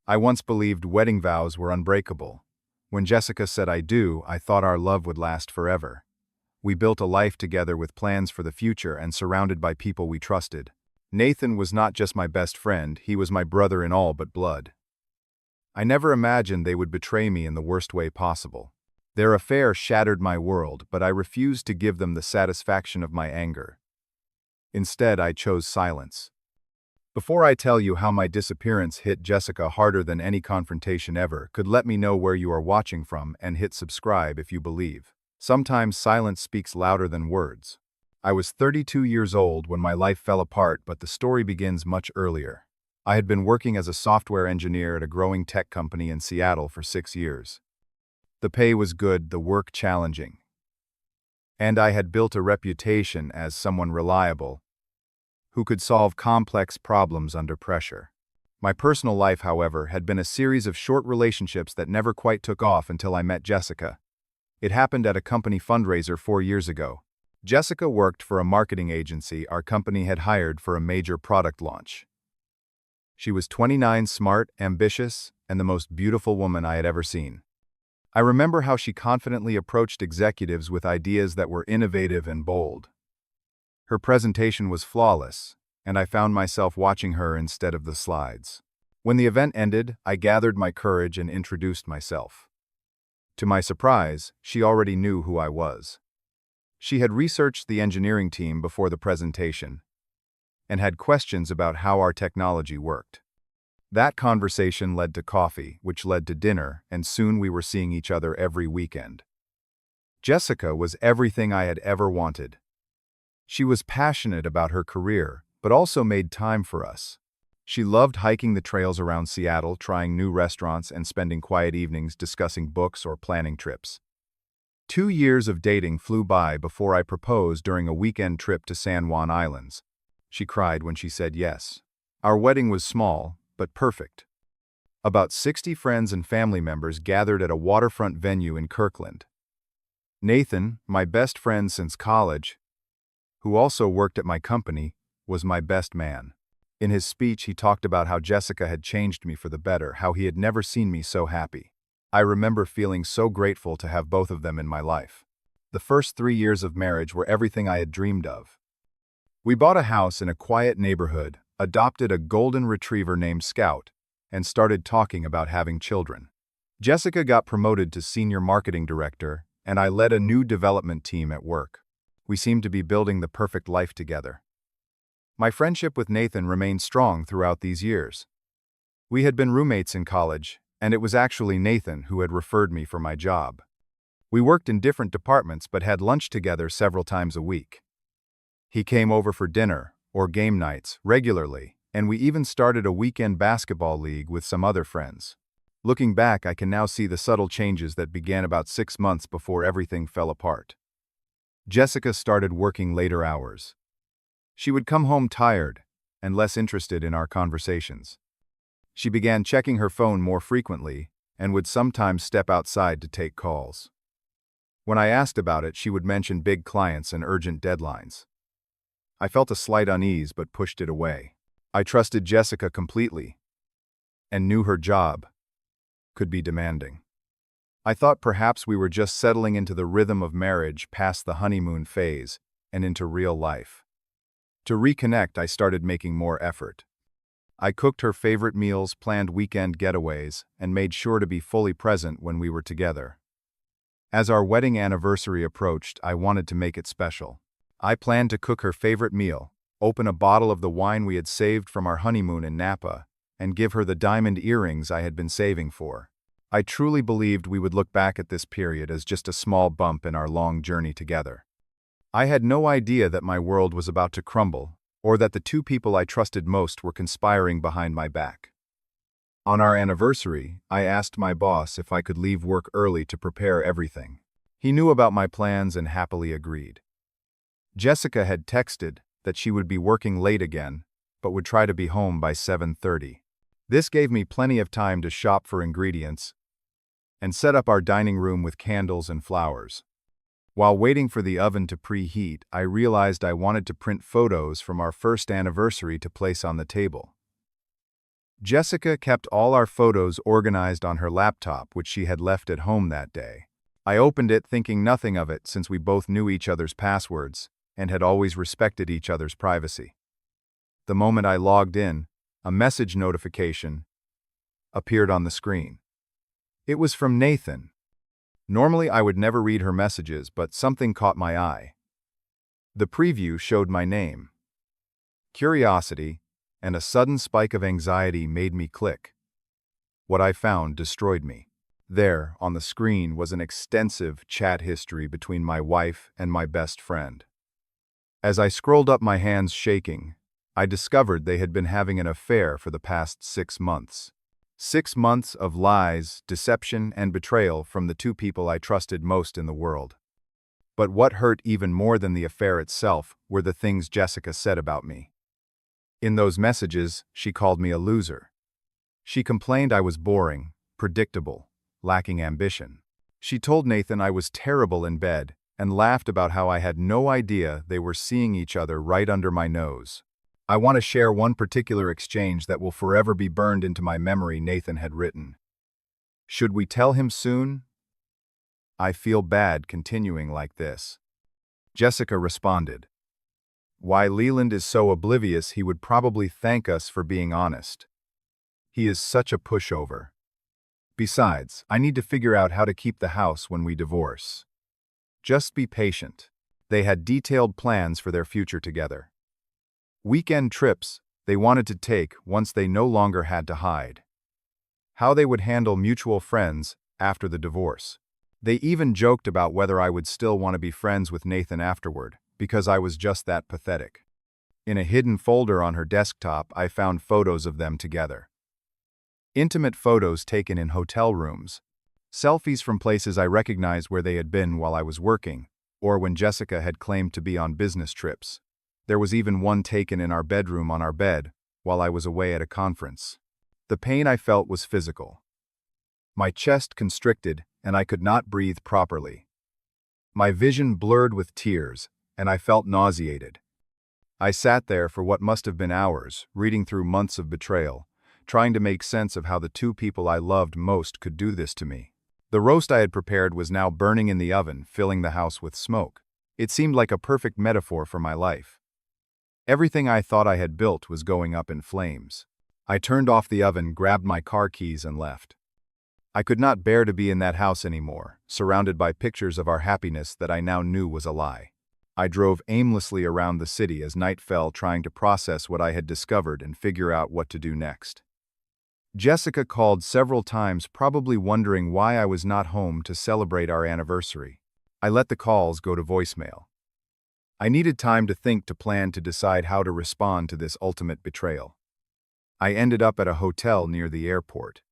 I once believed wedding vows were unbreakable. When Jessica said I do, I thought our love would last forever. We built a life together with plans for the future and surrounded by people we trusted. Nathan was not just my best friend, he was my brother in all but blood. I never imagined they would betray me in the worst way possible. Their affair shattered my world, but I refused to give them the satisfaction of my anger. Instead, I chose silence. Before I tell you how my disappearance hit Jessica harder than any confrontation ever, could let me know where you are watching from and hit subscribe if you believe. Sometimes silence speaks louder than words. I was 32 years old when my life fell apart, but the story begins much earlier. I had been working as a software engineer at a growing tech company in Seattle for 6 years. The pay was good, the work challenging. And I had built a reputation as someone reliable, who could solve complex problems under pressure. My personal life, however, had been a series of short relationships that never quite took off until I met Jessica. It happened at a company fundraiser 4 years ago. Jessica worked for a marketing agency our company had hired for a major product launch. She was 29, smart, ambitious, and the most beautiful woman I had ever seen. I remember how she confidently approached executives with ideas that were innovative and bold. Her presentation was flawless, and I found myself watching her instead of the slides. When the event ended, I gathered my courage and introduced myself. To my surprise, she already knew who I was. She had researched the engineering team before the presentation and had questions about how our technology worked. That conversation led to coffee, which led to dinner, and soon we were seeing each other every weekend. Jessica was everything I had ever wanted. She was passionate about her career, but also made time for us. She loved hiking the trails around Seattle, trying new restaurants, and spending quiet evenings discussing books or planning trips. 2 years of dating flew by before I proposed during a weekend trip to San Juan Islands. She cried when she said yes. Our wedding was small, but perfect. About 60 friends and family members gathered at a waterfront venue in Kirkland. Nathan, my best friend since college, who also worked at my company, was my best man. In his speech, he talked about how Jessica had changed me for the better, how he had never seen me so happy. I remember feeling so grateful to have both of them in my life. The first 3 years of marriage were everything I had dreamed of. We bought a house in a quiet neighborhood, adopted a golden retriever named Scout, and started talking about having children. Jessica got promoted to senior marketing director, and I led a new development team at work. We seemed to be building the perfect life together. My friendship with Nathan remained strong throughout these years. We had been roommates in college, and it was actually Nathan who had referred me for my job. We worked in different departments but had lunch together several times a week. He came over for dinner or game nights regularly, and we even started a weekend basketball league with some other friends. Looking back, I can now see the subtle changes that began about 6 months before everything fell apart. Jessica started working later hours. She would come home tired and less interested in our conversations. She began checking her phone more frequently and would sometimes step outside to take calls. When I asked about it, she would mention big clients and urgent deadlines. I felt a slight unease but pushed it away. I trusted Jessica completely and knew her job could be demanding. I thought perhaps we were just settling into the rhythm of marriage past the honeymoon phase and into real life. To reconnect, I started making more effort. I cooked her favorite meals, planned weekend getaways, and made sure to be fully present when we were together. As our wedding anniversary approached, I wanted to make it special. I planned to cook her favorite meal, open a bottle of the wine we had saved from our honeymoon in Napa, and give her the diamond earrings I had been saving for. I truly believed we would look back at this period as just a small bump in our long journey together. I had no idea that my world was about to crumble, or that the two people I trusted most were conspiring behind my back. On our anniversary, I asked my boss if I could leave work early to prepare everything. He knew about my plans and happily agreed. Jessica had texted that she would be working late again, but would try to be home by 7:30. This gave me plenty of time to shop for ingredients and set up our dining room with candles and flowers. While waiting for the oven to preheat, I realized I wanted to print photos from our first anniversary to place on the table. Jessica kept all our photos organized on her laptop, which she had left at home that day. I opened it thinking nothing of it since we both knew each other's passwords and had always respected each other's privacy. The moment I logged in, a message notification appeared on the screen. It was from Nathan. Normally I would never read her messages, but something caught my eye. The preview showed my name. Curiosity and a sudden spike of anxiety made me click. What I found destroyed me. There, on the screen, was an extensive chat history between my wife and my best friend. As I scrolled up, my hands shaking, I discovered they had been having an affair for the past 6 months. 6 months of lies, deception, and betrayal from the two people I trusted most in the world. But what hurt even more than the affair itself were the things Jessica said about me. In those messages, she called me a loser. She complained I was boring, predictable, lacking ambition. She told Nathan I was terrible in bed and laughed about how I had no idea they were seeing each other right under my nose. I want to share one particular exchange that will forever be burned into my memory. Nathan had written, "Should we tell him soon? I feel bad continuing like this." Jessica responded, "Why, Leland is so oblivious he would probably thank us for being honest. He is such a pushover. Besides, I need to figure out how to keep the house when we divorce. Just be patient." They had detailed plans for their future together. Weekend trips they wanted to take once they no longer had to hide. How they would handle mutual friends after the divorce. They even joked about whether I would still want to be friends with Nathan afterward, because I was just that pathetic. In a hidden folder on her desktop, I found photos of them together. Intimate photos taken in hotel rooms. Selfies from places I recognized where they had been while I was working, or when Jessica had claimed to be on business trips. There was even one taken in our bedroom on our bed while I was away at a conference. The pain I felt was physical. My chest constricted and I could not breathe properly. My vision blurred with tears, and I felt nauseated. I sat there for what must have been hours, reading through months of betrayal, trying to make sense of how the two people I loved most could do this to me. The roast I had prepared was now burning in the oven, filling the house with smoke. It seemed like a perfect metaphor for my life. Everything I thought I had built was going up in flames. I turned off the oven, grabbed my car keys, and left. I could not bear to be in that house anymore, surrounded by pictures of our happiness that I now knew was a lie. I drove aimlessly around the city as night fell, trying to process what I had discovered and figure out what to do next. Jessica called several times, probably wondering why I was not home to celebrate our anniversary. I let the calls go to voicemail. I needed time to think, to plan, to decide how to respond to this ultimate betrayal. I ended up at a hotel near the airport.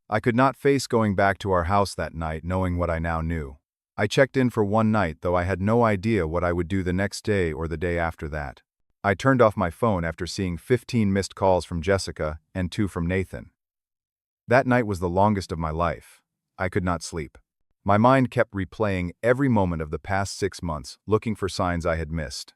I could not face going back to our house that night knowing what I now knew. I checked in for one night, though I had no idea what I would do the next day or the day after that. I turned off my phone after seeing 15 missed calls from Jessica and 2 from Nathan. That night was the longest of my life. I could not sleep. My mind kept replaying every moment of the past 6 months, looking for signs I had missed.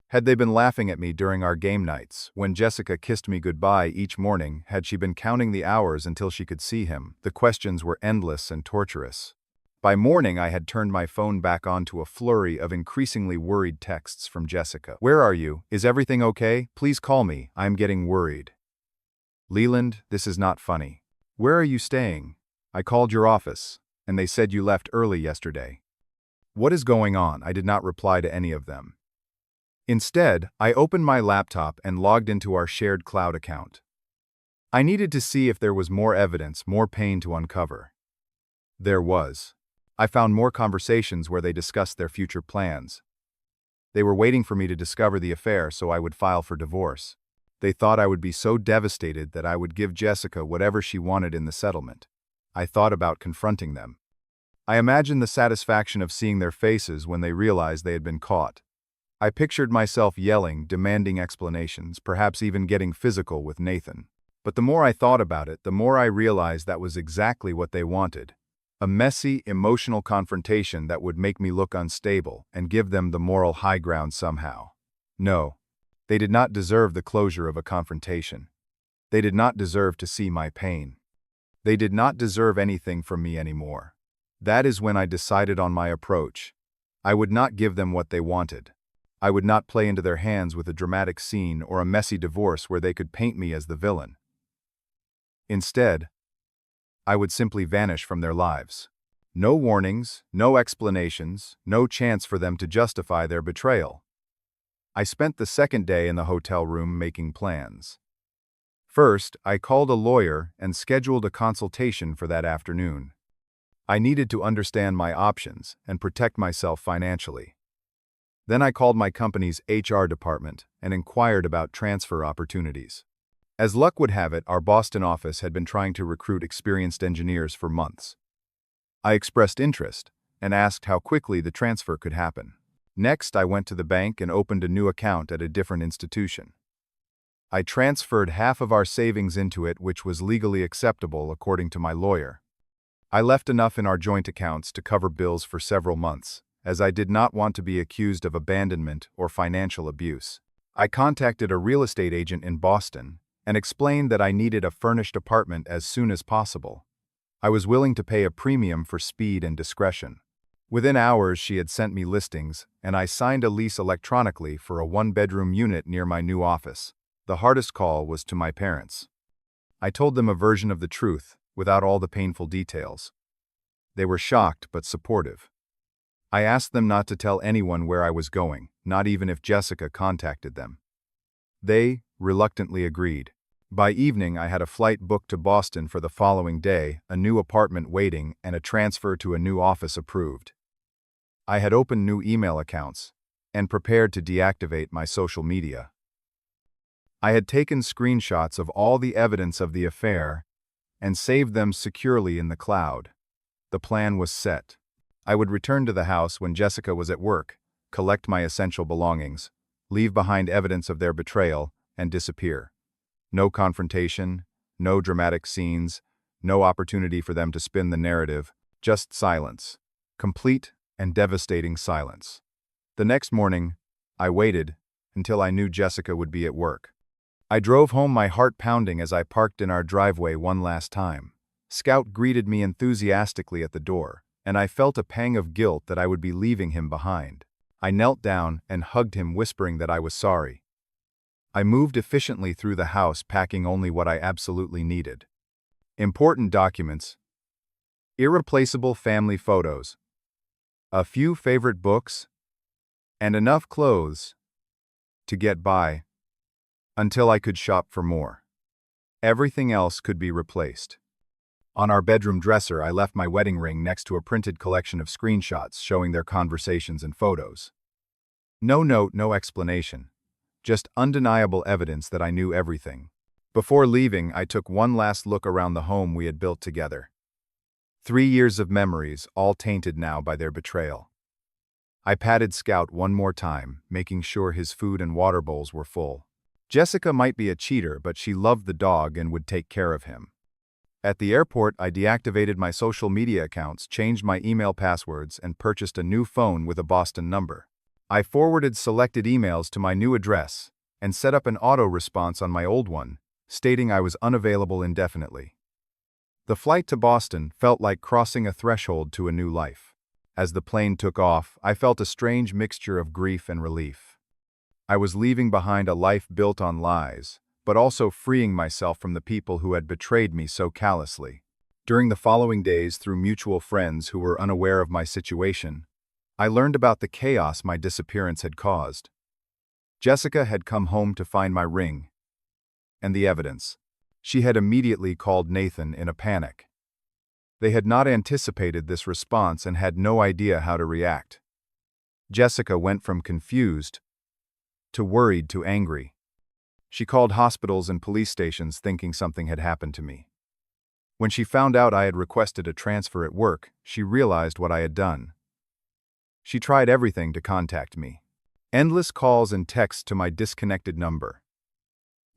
Had they been laughing at me during our game nights, when Jessica kissed me goodbye each morning? Had she been counting the hours until she could see him? The questions were endless and torturous. By morning, I had turned my phone back on to a flurry of increasingly worried texts from Jessica. "Where are you? Is everything okay? Please call me. I am getting worried. Leland, this is not funny. Where are you staying? I called your office, and they said you left early yesterday. What is going on?" I did not reply to any of them. Instead, I opened my laptop and logged into our shared cloud account. I needed to see if there was more evidence, more pain to uncover. There was. I found more conversations where they discussed their future plans. They were waiting for me to discover the affair so I would file for divorce. They thought I would be so devastated that I would give Jessica whatever she wanted in the settlement. I thought about confronting them. I imagined the satisfaction of seeing their faces when they realized they had been caught. I pictured myself yelling, demanding explanations, perhaps even getting physical with Nathan. But the more I thought about it, the more I realized that was exactly what they wanted. A messy, emotional confrontation that would make me look unstable and give them the moral high ground somehow. No, they did not deserve the closure of a confrontation. They did not deserve to see my pain. They did not deserve anything from me anymore. That is when I decided on my approach. I would not give them what they wanted. I would not play into their hands with a dramatic scene or a messy divorce where they could paint me as the villain. Instead, I would simply vanish from their lives. No warnings, no explanations, no chance for them to justify their betrayal. I spent the second day in the hotel room making plans. First, I called a lawyer and scheduled a consultation for that afternoon. I needed to understand my options and protect myself financially. Then I called my company's HR department and inquired about transfer opportunities. As luck would have it, our Boston office had been trying to recruit experienced engineers for months. I expressed interest and asked how quickly the transfer could happen. Next, I went to the bank and opened a new account at a different institution. I transferred half of our savings into it, which was legally acceptable according to my lawyer. I left enough in our joint accounts to cover bills for several months, as I did not want to be accused of abandonment or financial abuse. I contacted a real estate agent in Boston and explained that I needed a furnished apartment as soon as possible. I was willing to pay a premium for speed and discretion. Within hours, she had sent me listings, and I signed a lease electronically for a one-bedroom unit near my new office. The hardest call was to my parents. I told them a version of the truth, without all the painful details. They were shocked but supportive. I asked them not to tell anyone where I was going, not even if Jessica contacted them. They reluctantly agreed. By evening, I had a flight booked to Boston for the following day, a new apartment waiting, and a transfer to a new office approved. I had opened new email accounts and prepared to deactivate my social media. I had taken screenshots of all the evidence of the affair and saved them securely in the cloud. The plan was set. I would return to the house when Jessica was at work, collect my essential belongings, leave behind evidence of their betrayal, and disappear. No confrontation, no dramatic scenes, no opportunity for them to spin the narrative, just silence. Complete and devastating silence. The next morning, I waited until I knew Jessica would be at work. I drove home, my heart pounding as I parked in our driveway one last time. Scout greeted me enthusiastically at the door, and I felt a pang of guilt that I would be leaving him behind. I knelt down and hugged him, whispering that I was sorry. I moved efficiently through the house, packing only what I absolutely needed. Important documents, irreplaceable family photos, a few favorite books, and enough clothes to get by until I could shop for more. Everything else could be replaced. On our bedroom dresser, I left my wedding ring next to a printed collection of screenshots showing their conversations and photos. No note, no explanation. Just undeniable evidence that I knew everything. Before leaving, I took one last look around the home we had built together. 3 years of memories, all tainted now by their betrayal. I patted Scout one more time, making sure his food and water bowls were full. Jessica might be a cheater, but she loved the dog and would take care of him. At the airport, I deactivated my social media accounts, changed my email passwords, and purchased a new phone with a Boston number. I forwarded selected emails to my new address and set up an auto response on my old one, stating I was unavailable indefinitely. The flight to Boston felt like crossing a threshold to a new life. As the plane took off, I felt a strange mixture of grief and relief. I was leaving behind a life built on lies, but also freeing myself from the people who had betrayed me so callously. During the following days, through mutual friends who were unaware of my situation, I learned about the chaos my disappearance had caused. Jessica had come home to find my ring and the evidence. She had immediately called Nathan in a panic. They had not anticipated this response and had no idea how to react. Jessica went from confused to worried to angry. She called hospitals and police stations thinking something had happened to me. When she found out I had requested a transfer at work, she realized what I had done. She tried everything to contact me. Endless calls and texts to my disconnected number.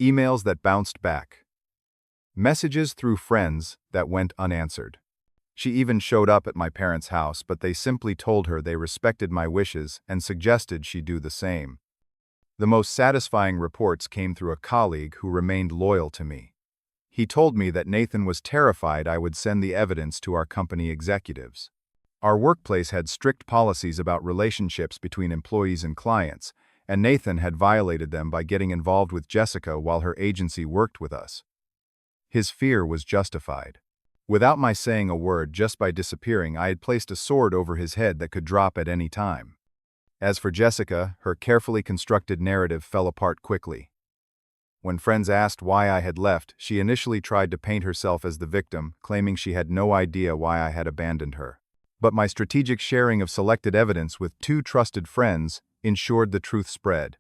Emails that bounced back. Messages through friends that went unanswered. She even showed up at my parents' house, but they simply told her they respected my wishes and suggested she do the same. The most satisfying reports came through a colleague who remained loyal to me. He told me that Nathan was terrified I would send the evidence to our company executives. Our workplace had strict policies about relationships between employees and clients, and Nathan had violated them by getting involved with Jessica while her agency worked with us. His fear was justified. Without my saying a word, just by disappearing, I had placed a sword over his head that could drop at any time. As for Jessica, her carefully constructed narrative fell apart quickly. When friends asked why I had left, she initially tried to paint herself as the victim, claiming she had no idea why I had abandoned her. But my strategic sharing of selected evidence with 2 trusted friends ensured the truth spread.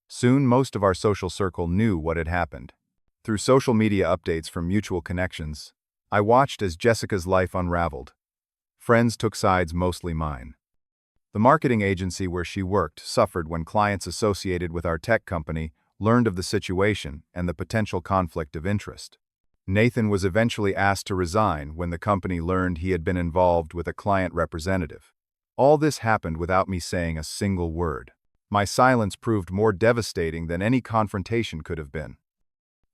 Soon, most of our social circle knew what had happened. Through social media updates from mutual connections, I watched as Jessica's life unraveled. Friends took sides, mostly mine. The marketing agency where she worked suffered when clients associated with our tech company learned of the situation and the potential conflict of interest. Nathan was eventually asked to resign when the company learned he had been involved with a client representative. All this happened without me saying a single word. My silence proved more devastating than any confrontation could have been.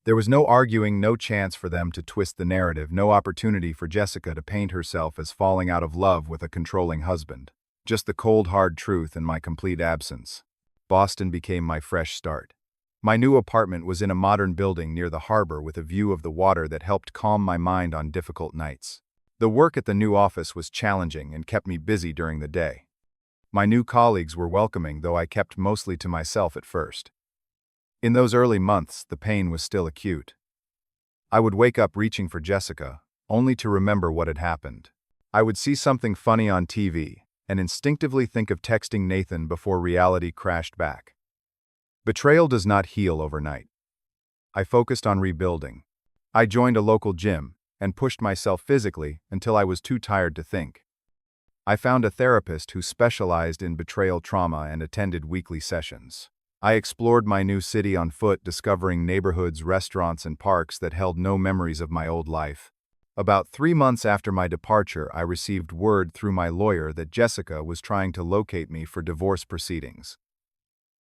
There was no arguing, no chance for them to twist the narrative, no opportunity for Jessica to paint herself as falling out of love with a controlling husband. Just the cold, hard truth in my complete absence. Boston became my fresh start. My new apartment was in a modern building near the harbor with a view of the water that helped calm my mind on difficult nights. The work at the new office was challenging and kept me busy during the day. My new colleagues were welcoming, though I kept mostly to myself at first. In those early months, the pain was still acute. I would wake up reaching for Jessica, only to remember what had happened. I would see something funny on TV, and instinctively think of texting Nathan before reality crashed back. Betrayal does not heal overnight. I focused on rebuilding. I joined a local gym and pushed myself physically until I was too tired to think. I found a therapist who specialized in betrayal trauma and attended weekly sessions. I explored my new city on foot, discovering neighborhoods, restaurants, and parks that held no memories of my old life. About 3 months after my departure, I received word through my lawyer that Jessica was trying to locate me for divorce proceedings.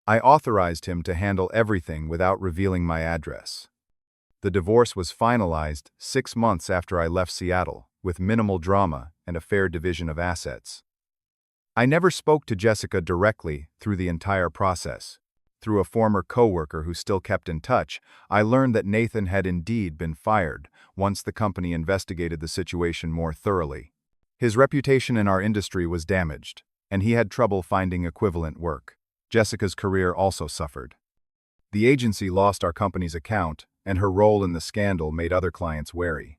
I authorized him to handle everything without revealing my address. The divorce was finalized 6 months after I left Seattle, with minimal drama and a fair division of assets. I never spoke to Jessica directly through the entire process. Through a former coworker who still kept in touch, I learned that Nathan had indeed been fired once the company investigated the situation more thoroughly. His reputation in our industry was damaged, and he had trouble finding equivalent work. Jessica's career also suffered. The agency lost our company's account, and her role in the scandal made other clients wary.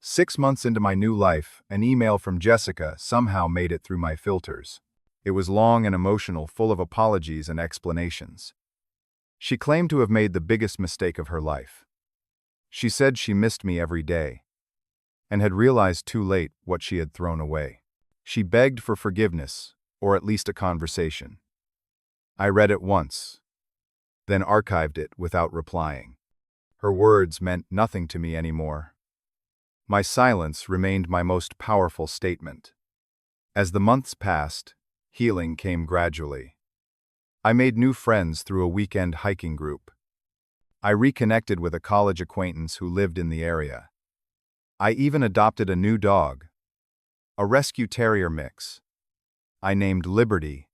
6 months into my new life, an email from Jessica somehow made it through my filters. It was long and emotional, full of apologies and explanations. She claimed to have made the biggest mistake of her life. She said she missed me every day, and had realized too late what she had thrown away. She begged for forgiveness, or at least a conversation. I read it once, then archived it without replying. Her words meant nothing to me anymore. My silence remained my most powerful statement. As the months passed, healing came gradually. I made new friends through a weekend hiking group. I reconnected with a college acquaintance who lived in the area. I even adopted a new dog, a rescue terrier mix. I named Liberty,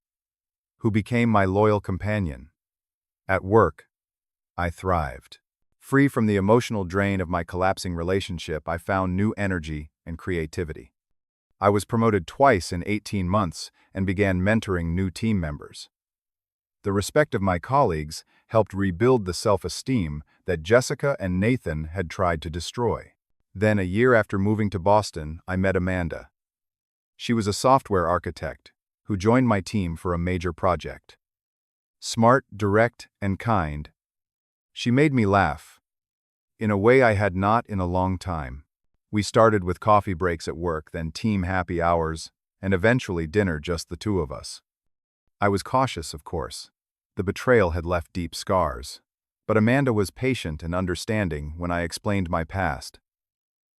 who became my loyal companion. At work, I thrived. Free from the emotional drain of my collapsing relationship, I found new energy and creativity. I was promoted twice in 18 months and began mentoring new team members. The respect of my colleagues helped rebuild the self-esteem that Jessica and Nathan had tried to destroy. Then, a year after moving to Boston, I met Amanda. She was a software architect who joined my team for a major project. Smart, direct, and kind, she made me laugh in a way I had not in a long time. We started with coffee breaks at work, then team happy hours, and eventually dinner, just the two of us. I was cautious, of course. The betrayal had left deep scars. But Amanda was patient and understanding when I explained my past.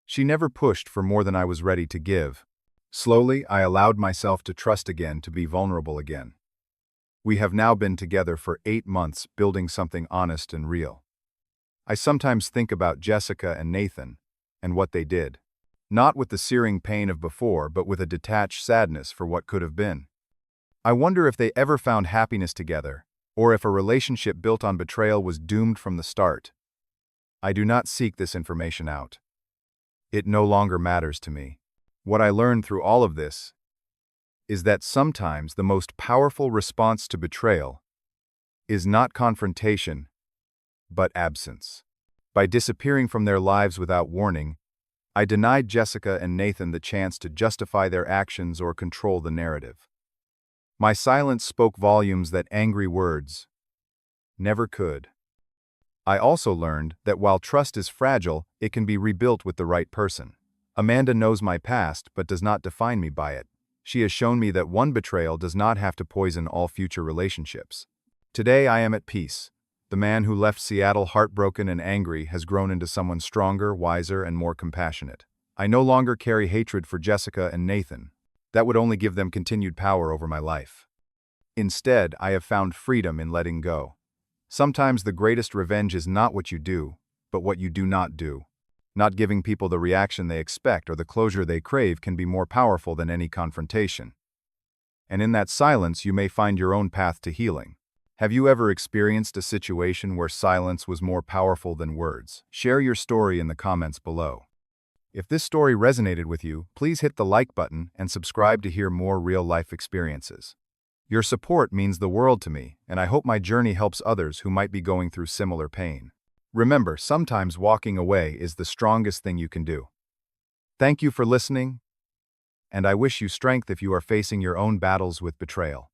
She never pushed for more than I was ready to give. Slowly, I allowed myself to trust again, to be vulnerable again. We have now been together for 8 months, building something honest and real. I sometimes think about Jessica and Nathan, and what they did. Not with the searing pain of before, but with a detached sadness for what could have been. I wonder if they ever found happiness together, or if a relationship built on betrayal was doomed from the start. I do not seek this information out. It no longer matters to me. What I learned through all of this is that sometimes the most powerful response to betrayal is not confrontation, but absence. By disappearing from their lives without warning, I denied Jessica and Nathan the chance to justify their actions or control the narrative. My silence spoke volumes that angry words never could. I also learned that while trust is fragile, it can be rebuilt with the right person. Amanda knows my past but does not define me by it. She has shown me that one betrayal does not have to poison all future relationships. Today I am at peace. The man who left Seattle heartbroken and angry has grown into someone stronger, wiser, and more compassionate. I no longer carry hatred for Jessica and Nathan. That would only give them continued power over my life. Instead, I have found freedom in letting go. Sometimes the greatest revenge is not what you do, but what you do not do. Not giving people the reaction they expect or the closure they crave can be more powerful than any confrontation. And in that silence, you may find your own path to healing. Have you ever experienced a situation where silence was more powerful than words? Share your story in the comments below. If this story resonated with you, please hit the like button and subscribe to hear more real-life experiences. Your support means the world to me, and I hope my journey helps others who might be going through similar pain. Remember, sometimes walking away is the strongest thing you can do. Thank you for listening, and I wish you strength if you are facing your own battles with betrayal.